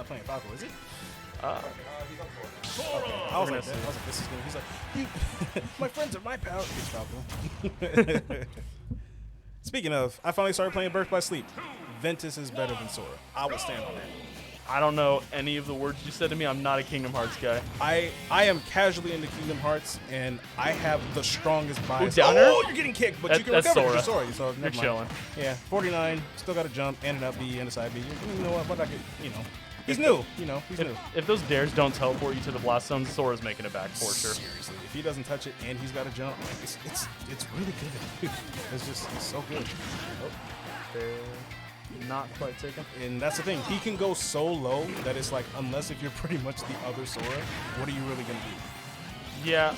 not playing Falco, is he? He's up for it. Okay. I was like, this is good. He's like, my friends are my power. It's Falco. Speaking of, I finally started playing Birth by Sleep. Ventus is better than Sora. I will stand on that. I don't know any of the words you said to me. I'm not a Kingdom Hearts guy. I am casually into Kingdom Hearts, and I have the strongest bias. downer? Oh, you're getting kicked, but you can recover. Sora. You're Sora, so You're never chilling. mind. Yeah, 49, still got a jump, and an up B, and a side B. You know what? But I could, he's new. He's new. If those dares don't teleport you to the Blast Zone, Sora's making it back for sure. Seriously, if he doesn't touch it and he's got a jump, it's really good. It's so good. Oh. Not quite taken. And that's the thing. He can go so low that it's like, unless if you're pretty much the other Sora, what are you really going to do? Yeah,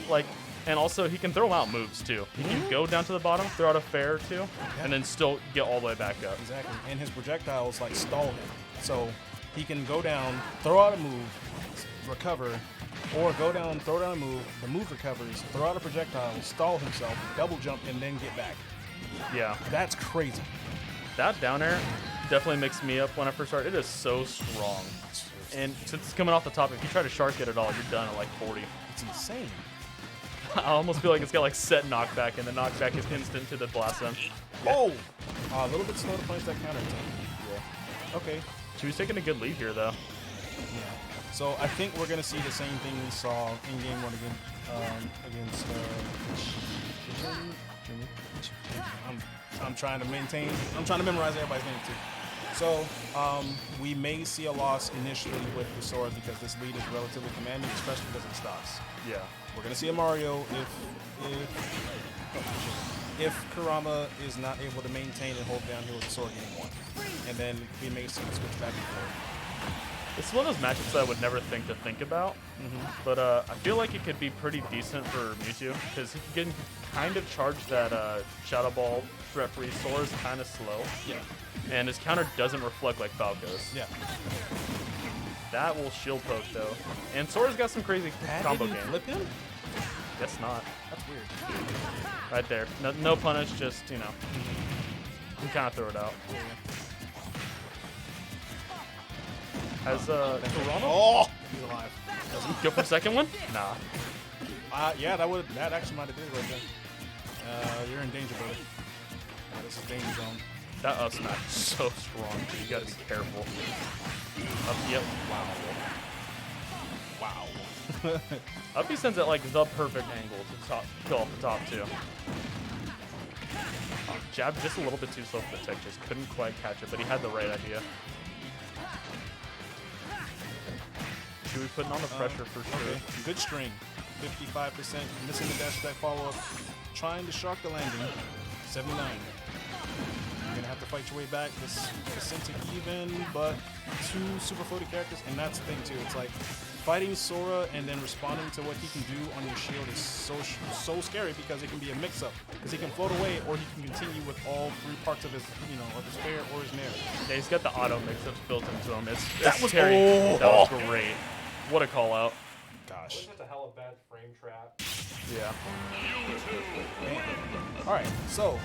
and also he can throw out moves too. He can go down to the bottom, throw out a fair or two, and then still get all the way back up. Exactly. And his projectiles stall him. So he can go down, throw out a move, recover, or go down, throw down a move, the move recovers, throw out a projectile, stall himself, double jump, and then get back. Yeah. That's crazy. That down air definitely mixed me up when I first started. It is so strong. And since it's coming off the top, if you try to shark it at all, you're done at like 40. It's insane. I almost feel like it's got set knockback, and the knockback is instant to the Blast Zone. Yeah. Oh! A little bit slow to punch that counter attack. Yeah. Okay. Chewie's taking a good lead here, though. Yeah. So I think we're going to see the same thing we saw in game one against I'm trying to memorize everybody's name too. So we may see a loss initially with the Sora because this lead is relatively commanding, especially because of the stocks. Yeah. We're gonna see a Mario if Kurama is not able to maintain and hold down here with the Sora game one, and then we may see him switch back and forth. It's one of those matchups that I would never think to think about, but I feel like it could be pretty decent for Mewtwo because he can kind of charge that Shadow Ball threat free. Sora's kind of slow, and his counter doesn't reflect like Falco's. Yeah. That will shield poke though, and Sora's got some crazy combo game. Flip him? Guess not. That's weird. Right there, no punish, just you can kind of throw it out. Has Kurama? Oh, he's alive. Go for the second one? Nah. Yeah, that actually might have did it right there. You're in danger, brother. This is danger zone. That up smash is so strong, dude. You gotta be careful. Yep. Wow. Up he sends at the perfect angle to kill off the top too. Jab just a little bit too slow for the tech, just couldn't quite catch it, but he had the right idea. Chewie putting on the pressure for sure. Okay. Good string. 55%. Missing the dash attack follow-up. Trying to shark the landing. 79. You're going to have to fight your way back. This percentage even, but two super floaty characters. And that's the thing, too. It's like fighting Sora and then responding to what he can do on your shield is so scary because it can be a mix-up. Because he can float away or he can continue with all three parts of his, of his fair or his nair. Yeah, he's got the auto mix-ups built into him. That was scary. Oh. That was great. What a call out. Gosh. That's just a hella bad frame trap. Yeah. All right, so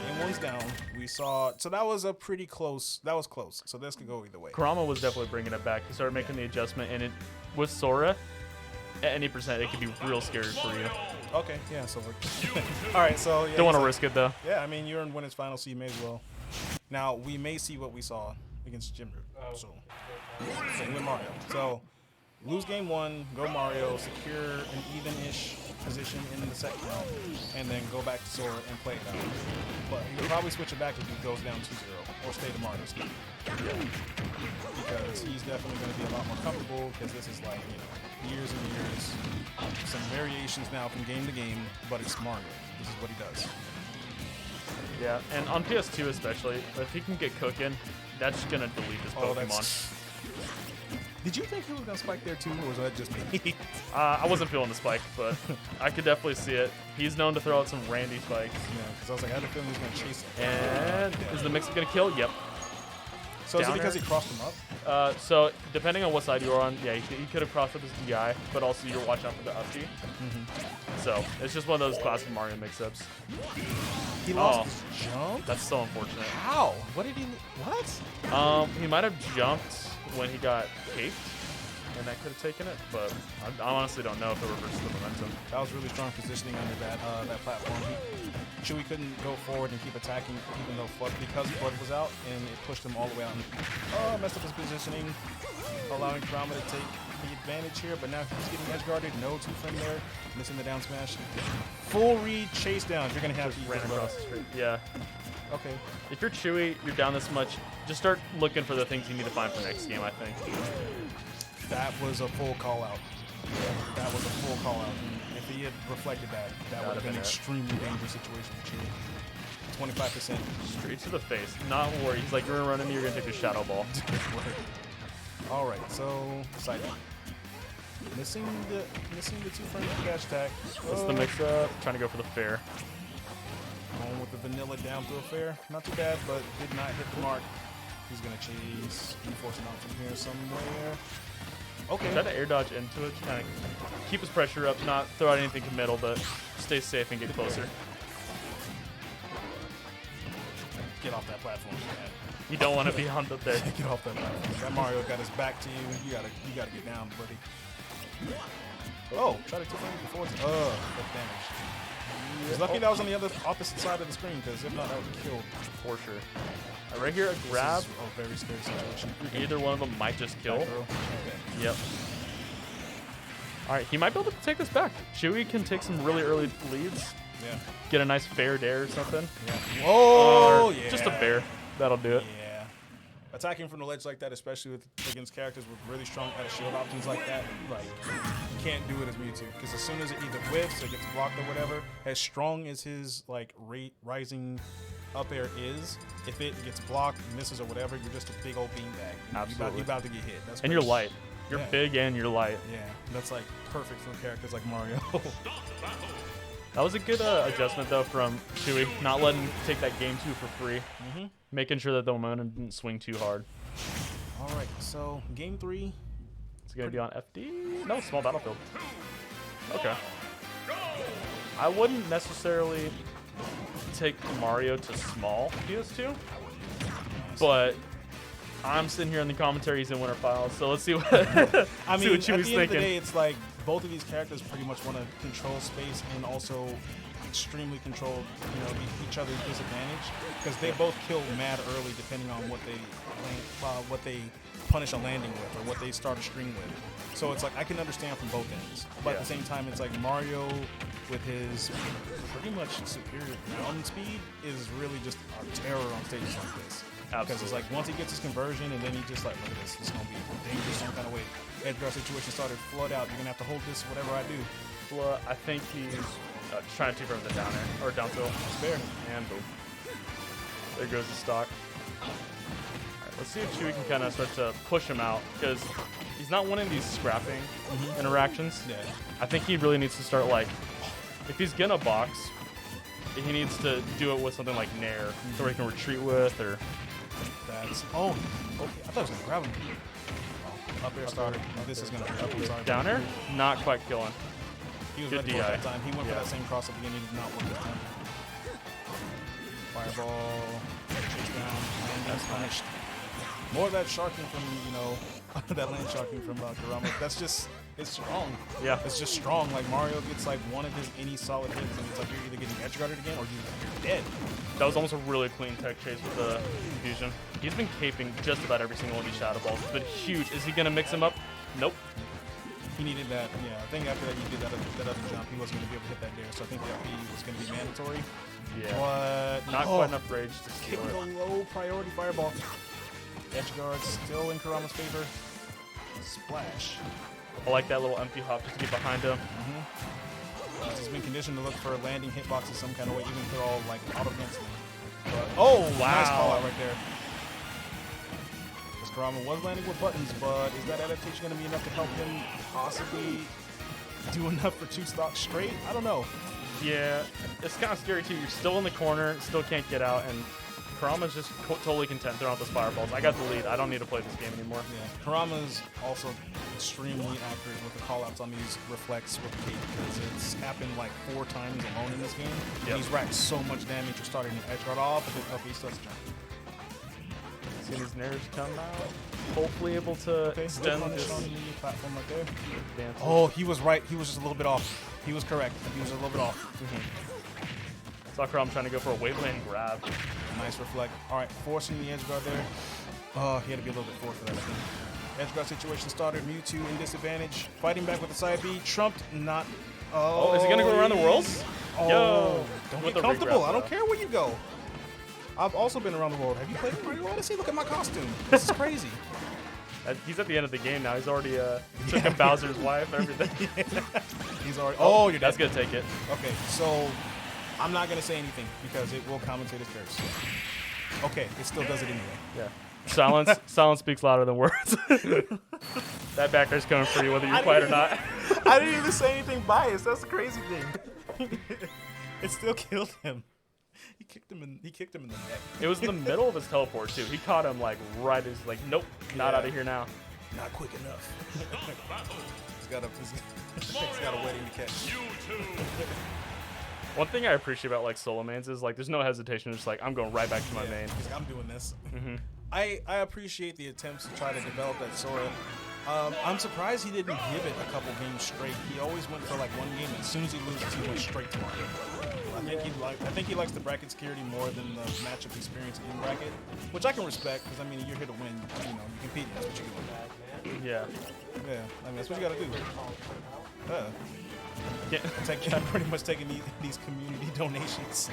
game one's down. We saw, so that was a pretty close. That was close. So this could go either way. Kurama was definitely bringing it back. He started making the adjustment, and with Sora, at any percent, it could be real scary for you. Okay, yeah. So we're all right. So yeah, Don't want to risk it though. Yeah, I mean you're in winners final, so you may as well. Now we may see what we saw against Jimber. So same with Mario. So lose game one, go Mario, secure an even-ish position in the second round, and then go back to Sora and play it out. But he'll probably switch it back if he goes down 2-0 or stay to Mario's game. Because he's definitely going to be a lot more comfortable because this is like, years and years, some variations now from game to game, but it's Mario. This is what he does. Yeah, and on PS2 especially, if he can get cooking, that's going to delete his Pokemon. Did you think he was going to spike there too, or was that just me? I wasn't feeling the spike, but I could definitely see it. He's known to throw out some randy spikes. Yeah, because I was like, I had a feeling he was going to chase him. And is the mix-up going to kill? Yep. So is it because he crossed him up? So depending on what side you're on, yeah, he could have crossed up his DI, but also you're watching out for the up D. So it's just one of those classic Mario mix-ups. He lost his jump? That's so unfortunate. How? What did he? What? He might have jumped when he got caped, and that could have taken it, but I honestly don't know if it reversed the momentum. That was really strong positioning under that platform. Chewie couldn't go forward and keep attacking even though because Flood was out, and it pushed him all the way out. And, messed up his positioning, allowing Kurama to take the advantage here, but now he's getting edge guarded. No two-frame there, missing the down smash. Full read chase down. You're going to have to ran across the street. Yeah. Okay. If you're Chewie, you're down this much, just start looking for the things you need to find for next game, I think. That was a full call out. That was a full call out. And if he had reflected that, that would have been an extremely dangerous situation for Chewie. 25%. Straight to the face. Not worry. He's like, you're gonna run into, you're gonna take the shadow ball. All right, so side up. Missing the two-frame dash attack. What's the mix-up? Trying to go for the fair. Going with the vanilla down throw fair. Not too bad, but did not hit the mark. He's gonna chase, enforce an option here somewhere. Okay. Try to air dodge into it, kind of keep his pressure up, not throw out anything committal, but stay safe and get closer. Get off that platform, man. You don't want to be on up there. Get off that platform. That Mario got his back to you. You gotta get down, buddy. Oh, try to two-frame before it's that's damage. He's lucky that was on the opposite side of the screen, because if not, that would have killed. For sure. Right here, a grab. A very scary situation. Either one of them might just kill. Okay. Yep. All right, he might be able to take this back. Chewie can take some really early leads. Yeah. Get a nice fair dare or something. Yeah. Oh, yeah. Just a fair. That'll do it. Yeah. Attacking from the ledge like that, especially against characters with really strong out of shield options like that, like, you can't do it as Mewtwo. Because as soon as it either whiffs or gets blocked or whatever, as strong as his, like, rising up air is, if it gets blocked, misses or whatever, you're just a big old beanbag. Absolutely. You're about to get hit. That's and you're light. You're big and you're light. Yeah, that's like perfect for characters like Mario. That was a good adjustment though from Chewie, not letting him take that game 2 for free, making sure that the momentum didn't swing too hard. All right, so game 3. It's gonna be on FD. No, small battlefield. Okay. I wouldn't necessarily take Mario to small PS2, but I'm sitting here in the commentary, he's in Winter Files, so let's see what I mean, see what at Chewie's the end thinking. of the day, it's like both of these characters pretty much want to control space and also extremely control, each other's disadvantage, because they both kill mad early depending on what they punish a landing with or what they start a string with. So it's like I can understand from both ends, but at the same time, it's like Mario with his pretty much superior ground speed is really just a terror on stages like this. Because it's like once he gets his conversion and then he just like, look at this, it's gonna be dangerous some kind of way. Edge guard situation started, flood out. You're gonna have to hold this whatever I do. Well, I think he's trying to two-frame the down air or down tilt. Fair. And boom. There goes the stock. All right, let's see if Chewie can kind of start to push him out, because he's not winning these scrapping interactions. Yeah. I think he really needs to start like, if he's gonna box, he needs to do it with something like Nair, so where he can retreat with, or. That's okay. I thought I was gonna grab him. Up air started. This is gonna hurt. I'm sorry. Down air, not quite killing. He was Good ready for it DI. that time. He went for that same cross up again. He did not work this time. Fireball. Chase down. Landing punished. More of that sharking from that land sharking from Kurama. That's just. It's strong. Yeah. It's just strong. Like Mario gets like one of his any solid hits, and it's like you're either getting edge guarded again or you're dead. That was almost a really clean tech chase with the confusion. He's been caping just about every single one of these shadow balls. It's been huge. Is he gonna mix him up? Nope. He needed that. Yeah, I think after that you did that other jump, he wasn't gonna be able to hit that there. So I think the FB was gonna be mandatory. Yeah. But Not quite enough rage to steal kick it. the low priority fireball. Edge guard still in Kurama's favor. Splash. I like that little empty hop just to get behind him. He's been conditioned to look for landing hitboxes some kind of way, even if they're all like auto cancel. Oh, wow. Nice call out right there. Because Kurama was landing with buttons, but is that adaptation going to be enough to help him possibly do enough for 2 stocks straight? I don't know. Yeah, it's kind of scary too. You're still in the corner, still can't get out, and Kurama's just totally content throwing out those fireballs. I got the lead. I don't need to play this game anymore. Yeah, Kurama's also extremely accurate with the callouts on these reflects with Kate, because it's happened like 4 times alone in this game. Yep. He's racked so much damage for starting an edge guard off, but then he still has to jump. Seeing these nerves come out. Hopefully able to extend this on the platform right there. advantage. Oh, he was right. He was just a little bit off. He was correct. He was a little bit off. Kurama trying to go for a waveland grab. Nice reflect. All right, forcing the edge guard there. Oh, he had to be a little bit forward for that, I think. Edge guard situation started. Mewtwo in disadvantage. Fighting back with the side B. Trumped, not. Oh, is he going to go around the worlds? Oh, Yo, don't with get the comfortable. regrab, I don't though. care where you go. I've also been around the world. Have you played Mario Odyssey? Look at my costume. This is crazy. He's at the end of the game now. He's already took him Bowser's wife, everything. He's already. Oh, you're dead. That's going to take it. Okay, so I'm not going to say anything because it will compensate his curse. Okay, it still does it anyway. Yeah. Silence speaks louder than words. That back air's coming for you whether you fight or not. I didn't even say anything biased. That's the crazy thing. It still killed him. He kicked him in the neck. It was in the middle of his teleport too. He caught him like right as like, nope, not out of here now. Not quick enough. he's got a wedding to catch. One thing I appreciate about like solo mains is like there's no hesitation. It's like I'm going right back to my main. He's like, I'm doing this. I appreciate the attempts to try to develop that Sora. I'm surprised he didn't give it a couple games straight. He always went for like one game. As soon as he loses, he went straight to Mario. I think he likes the bracket security more than the matchup experience in bracket, which I can respect because I mean you're here to win. You know, you compete. That's what you're doing. Yeah. Yeah, I mean that's what you got to do. Yeah. I'm pretty much taking these community donations.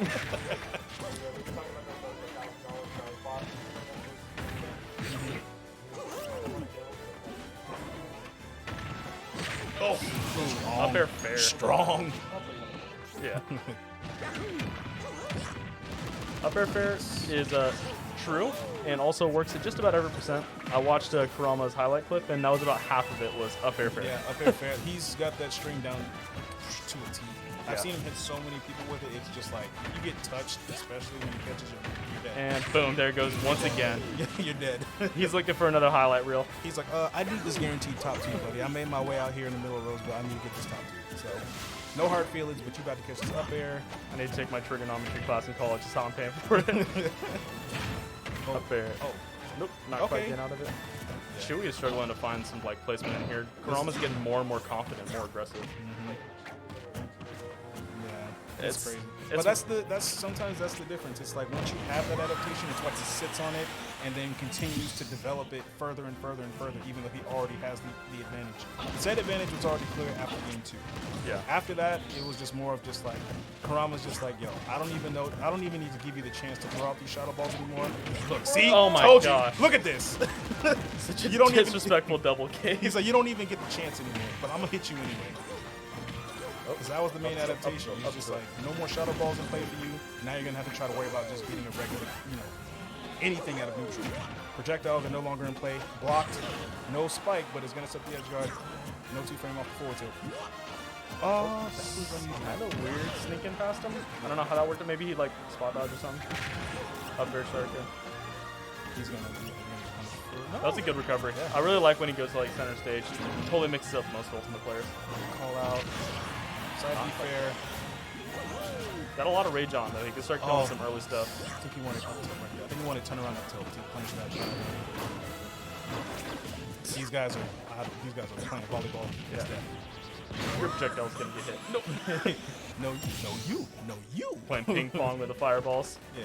Up air fair. Strong. Yeah. Up air fair is true and also works at just about every percent. I watched Kurama's highlight clip and that was about half of it was up air fair. Yeah, up air fair. He's got that string down to a T. I've Yeah. seen him hit so many people with it. It's just like you get touched, especially when he catches you, you're dead. And boom, there it goes once again. You're dead. He's looking for another highlight reel. He's like, I need this guaranteed top tier, buddy. I made my way out here in the middle of Roseville. I need to get this top tier. So, no hard feelings, but you about to catch this up air. I need to take my trigonometry class in college. That's how I'm paying for it. Up air. Oh, Nope, not Okay. quite getting out of it. Chewie is struggling to find some like placement in here. Kurama's getting more and more confident, more aggressive. yeah, it's crazy. it's- But sometimes that's the difference. It's like once you have that adaptation, it's like he sits on it and then continues to develop it further and further and further, even though he already has the advantage. The set advantage was already clear after game 2. Yeah. After that, it was just more of just like Kurama's just like, yo, I don't even need to give you the chance to throw out these shadow balls anymore. Look, see, Oh my told gosh. you. Look at this. Such a You don't even- disrespectful double K. He's like, you don't even get the chance anymore, but I'm gonna hit you anyway. Because that was the main adaptation. He's just like, no more shadow balls in play for you. Now you're gonna have to try to worry about just getting a regular, anything out of neutral. Projectiles are no longer in play. Blocked, no spike, but it's gonna set the edge guard. No 2-frame off the forward tilt. Oh, that was Kind of weird sneaking past him. I don't know how that worked. Maybe he like spot dodge or something. Up air circle. He's gonna. That was a good recovery. I really like when he goes to like center stage. Totally mixes up most ultimate players. Call out. Side B fair. Got a lot of rage on though. He can start killing some early stuff. I think he wanted up tilt right there. I think he wanted to turn around that tilt to punish that shot. These guys are playing volleyball. Yeah. It's that. Your projectile's gonna get hit. Nope. No, you. Playing ping pong with the fireballs. Yeah.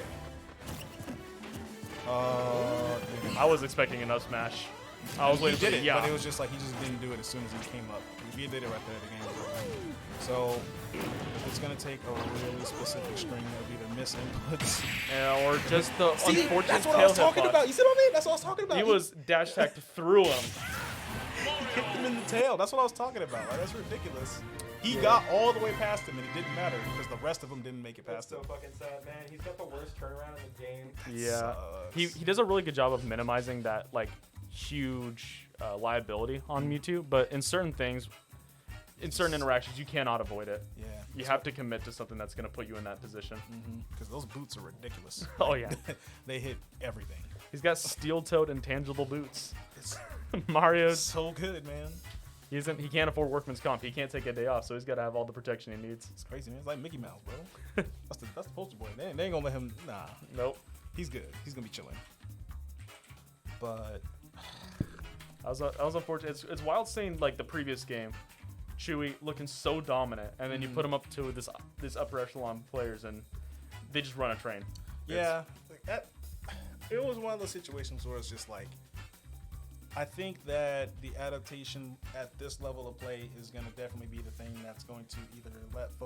I was expecting enough smash. I was He waiting did for it, the but it was just like he just didn't do it as soon as he came up. If he did it right there, the game was over. So it's gonna take a really specific string of either miss inputs. Yeah, or just the unfortunate that's what I was tail talking hit about. bot. You see what I mean? That's what I was talking about. He was dash tacked through him. He kicked him in the tail. That's what I was talking about. Right? That's ridiculous. He got all the way past him, and it didn't matter because the rest of them didn't make it That's past him. so fucking sad, man. He's got the worst turnaround in the game. Yeah, Sucks. he does a really good job of minimizing that like huge liability on Mewtwo, but in certain things, in certain interactions, you cannot avoid it. Yeah. You have to commit to something that's going to put you in that position. Because those boots are ridiculous. Oh yeah, They hit everything. he's got steel-toed intangible boots. It's Mario, so good, man. he can't afford workman's comp. He can't take a day off, so he's got to have all the protection he needs. It's crazy, man. It's like Mickey Mouse, bro. That's the poster boy. They ain't gonna let him. Nah, Nope. he's good. He's gonna be chilling. But That was unfortunate. It's wild seeing like the previous game, Chewie looking so dominant, and then you put him up to this upper echelon players, and they just run a train. yeah, it was one of those situations where it's just like, I think that the adaptation at this level of play is going to definitely be the thing that's going to either let folks